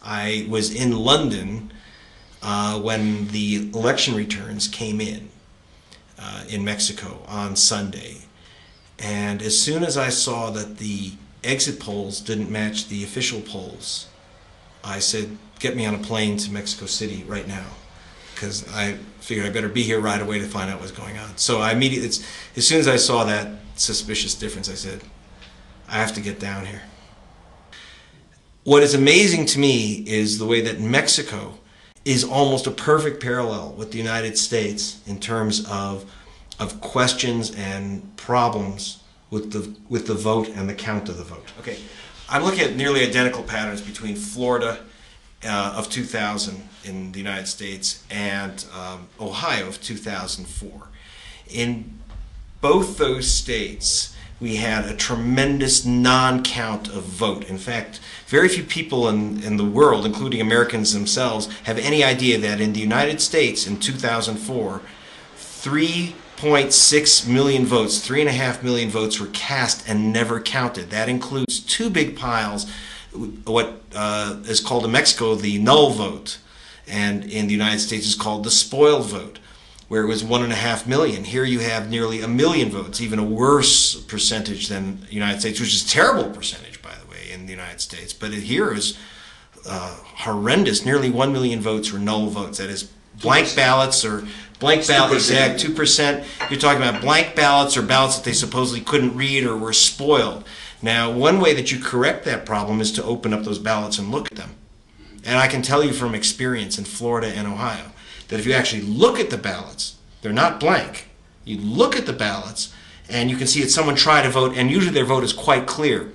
I was in London when the election returns came in Mexico on Sunday. And as soon as I saw that the exit polls didn't match the official polls, I said, get me on a plane to Mexico City right now, because I figured I better be here right away to find out what's going on. So I immediately, as soon as I saw that suspicious difference, I said, I have to get down here. What is amazing to me is the way that Mexico is almost a perfect parallel with the United States in terms of questions and problems with the vote and the count of the vote. Okay, I'm looking at nearly identical patterns between Florida of 2000 in the United States and Ohio of 2004. In both those states, we had a tremendous non-count of vote. In fact, very few people in the world, including Americans themselves, have any idea that in the United States in 2004, 3.6 million votes, 3.5 million votes were cast and never counted. That includes two big piles, what is called in Mexico the null vote, and in the United States is called the spoiled vote, where it was 1.5 million. Here you have nearly 1 million votes, even a worse percentage than the United States, which is a terrible percentage, by the way, in the United States. But here is horrendous. Nearly 1 million votes were null votes. That is blank ballots or blank ballots, exact 2%. You're talking about blank ballots or ballots that they supposedly couldn't read or were spoiled. Now, one way that you correct that problem is to open up those ballots and look at them. And I can tell you from experience in Florida and Ohio that if you actually look at the ballots, they're not blank. You look at the ballots and you can see that someone tried to vote, and usually their vote is quite clear.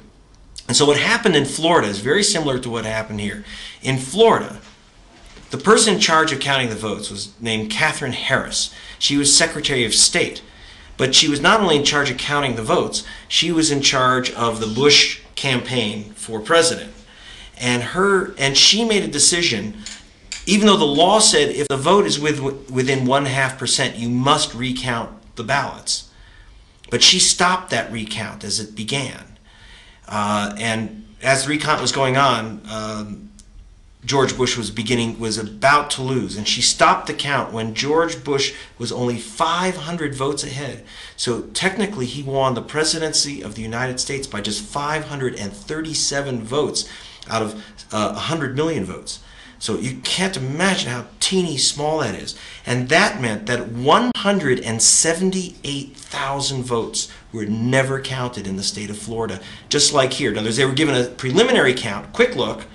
And so what happened in Florida is very similar to what happened here. In Florida, the person in charge of counting the votes was named Catherine Harris. She was Secretary of State. But she was not only in charge of counting the votes, she was in charge of the Bush campaign for president. And she made a decision, even though the law said if the vote is within 0.5%, you must recount the ballots. But she stopped that recount as it began. And as the recount was going on, George Bush was about to lose, and she stopped the count when George Bush was only 500 votes ahead. So technically he won the presidency of the United States by just 537 votes out of 100 million votes. So you can't imagine how teeny small that is. And that meant that 178,000 votes were never counted in the state of Florida, just like here. In other words, they were given a preliminary count, quick look,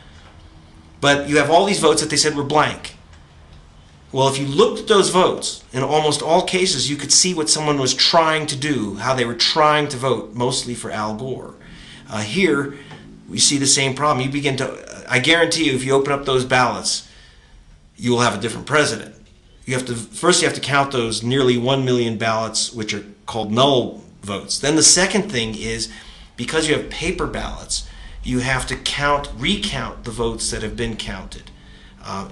but you have all these votes that they said were blank. Well, if you looked at those votes, in almost all cases, you could see what someone was trying to do, how they were trying to vote, mostly for Al Gore. Here, we see the same problem. I guarantee you, if you open up those ballots, you will have a different president. First you have to count those nearly 1 million ballots, which are called null votes. Then the second thing is, because you have paper ballots, you have to recount the votes that have been counted.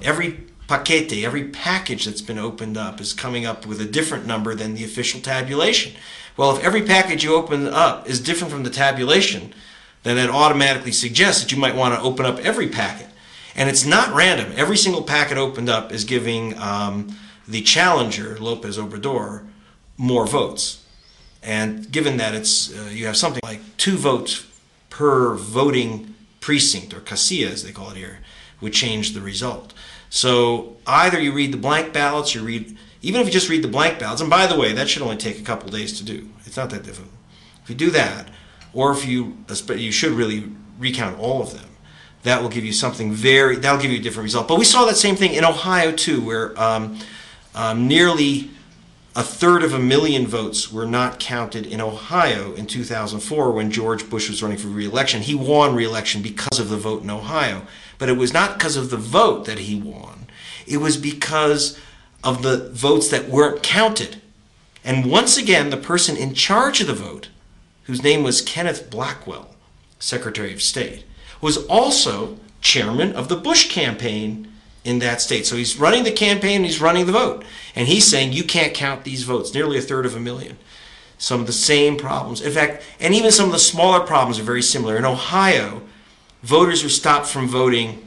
Every paquete, every package that's been opened up is coming up with a different number than the official tabulation. Well, if every package you open up is different from the tabulation, then it automatically suggests that you might want to open up every packet. And it's not random. Every single packet opened up is giving the challenger, Lopez Obrador, more votes. And given that you have something like 2 votes per voting precinct, or casilla as they call it here, would change the result. So either you read the blank ballots, even if you just read the blank ballots, and by the way, that should only take a couple days to do. It's not that difficult. If you do that, or if you should really recount all of them, that will give you that'll give you a different result. But we saw that same thing in Ohio too, where nearly 1/3 million votes were not counted in Ohio in 2004 when George Bush was running for re-election. He won re-election because of the vote in Ohio. But it was not because of the vote that he won. It was because of the votes that weren't counted. And once again, the person in charge of the vote, whose name was Kenneth Blackwell, Secretary of State, was also chairman of the Bush campaign in that state. So he's running the campaign and he's running the vote. And he's saying you can't count these votes, nearly 1/3 million. Some of the same problems. In fact, and even some of the smaller problems are very similar. In Ohio, voters were stopped from voting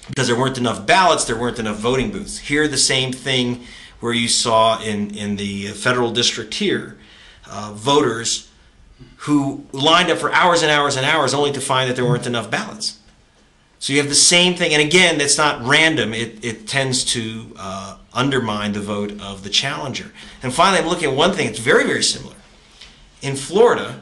because there weren't enough ballots, there weren't enough voting booths. Here, the same thing where you saw in the federal district here, voters who lined up for hours and hours and hours only to find that there weren't enough ballots. So you have the same thing, and again, it's not random. It tends to undermine the vote of the challenger. And finally, I'm looking at one thing that's very, very similar. In Florida,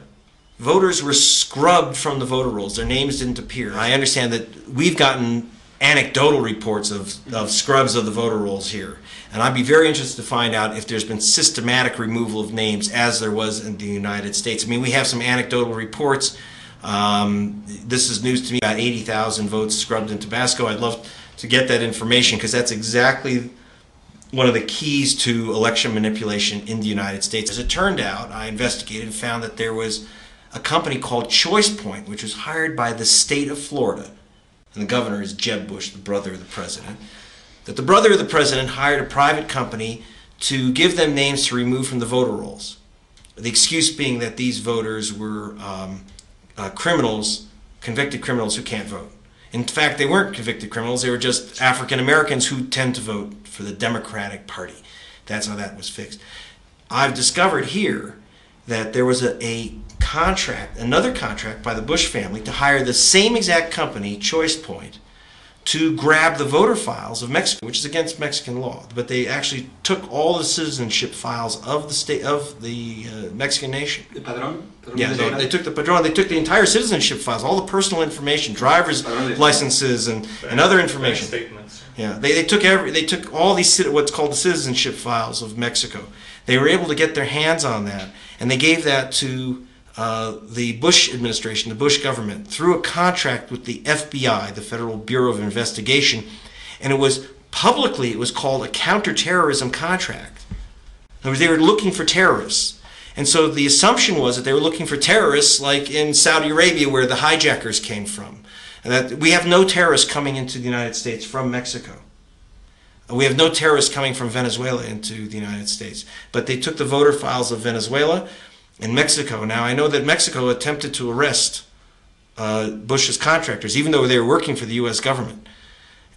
voters were scrubbed from the voter rolls. Their names didn't appear. I understand that we've gotten anecdotal reports of scrubs of the voter rolls here. And I'd be very interested to find out if there's been systematic removal of names as there was in the United States. I mean, we have some anecdotal reports. This is news to me, about 80,000 votes scrubbed in Tabasco. I'd love to get that information because that's exactly one of the keys to election manipulation in the United States. As it turned out, I investigated and found that there was a company called Choice Point, which was hired by the state of Florida. And the governor is Jeb Bush, the brother of the president. That the brother of the president hired a private company to give them names to remove from the voter rolls. The excuse being that these voters were criminals, convicted criminals who can't vote. In fact, they weren't convicted criminals, they were just African Americans who tend to vote for the Democratic Party. That's how that was fixed. I've discovered here that there was a contract, another contract by the Bush family to hire the same exact company, Choice Point, to grab the voter files of Mexico, which is against Mexican law. But they actually took all the citizenship files of the state of the Mexican nation. The padrón? Yeah, they took the padrón. They took the entire citizenship files, all the personal information, driver's licenses, and other information. Statements. Yeah, they took all these what's called the citizenship files of Mexico. They were able to get their hands on that, and they gave that to the Bush administration, the Bush government, through a contract with the FBI, the Federal Bureau of Investigation, and it was called a counterterrorism contract. In other words, they were looking for terrorists. And so the assumption was that they were looking for terrorists like in Saudi Arabia where the hijackers came from. And that we have no terrorists coming into the United States from Mexico. We have no terrorists coming from Venezuela into the United States. But they took the voter files of Venezuela and Mexico. Now, I know that Mexico attempted to arrest Bush's contractors, even though they were working for the U.S. government.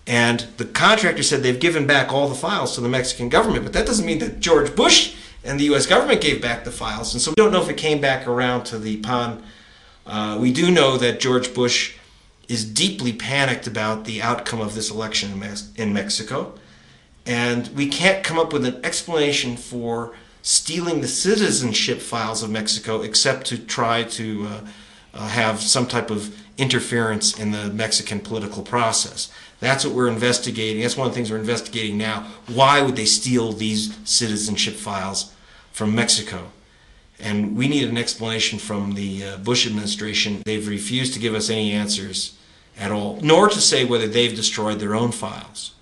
And the contractor said they've given back all the files to the Mexican government, but that doesn't mean that George Bush and the U.S. government gave back the files. And so we don't know if it came back around to the PAN. We do know that George Bush is deeply panicked about the outcome of this election in Mexico. And we can't come up with an explanation for stealing the citizenship files of Mexico except to try to have some type of interference in the Mexican political process. That's what we're investigating. That's one of the things we're investigating now. Why would they steal these citizenship files from Mexico? And we need an explanation from the Bush administration. They've refused to give us any answers at all, nor to say whether they've destroyed their own files.